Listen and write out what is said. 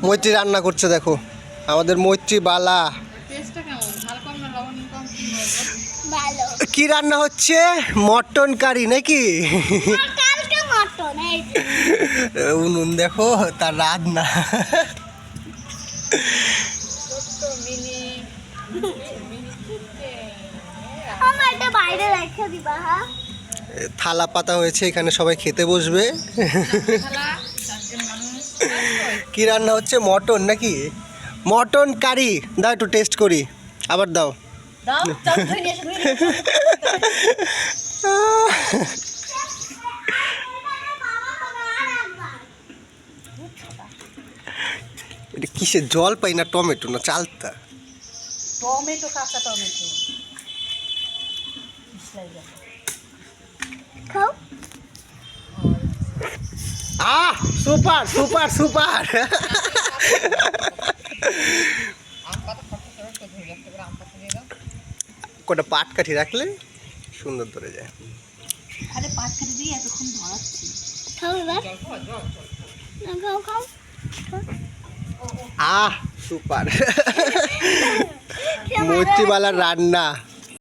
মৈত্রী রান্না করছে দেখো, আমাদের মৈত্রী বালা। কি রান্না হচ্ছে? মটন কারি নাকি? উনুন দেখো, তার রান্না। থালা পাতা হয়েছে, এখানে সবাই খেতে বসবে। কি রান্না হচ্ছে? মটন নাকি? Mutton curry. দাও একটু টেস্ট করি, আবার দাও। এটা কিসের জল পাই না? টমেটো না চালতা? টমেটো, কাঁচা টমেটো। আহ, সুপার সুপার সুপার। কটা পাট কাঠি রাখলে সুন্দর ধরে যায়। আরে পাট কেটে দিয়ে এতক্ষণ ধরাচ্ছি। আহ, সুপার। মৈত্রীবালার রান্না।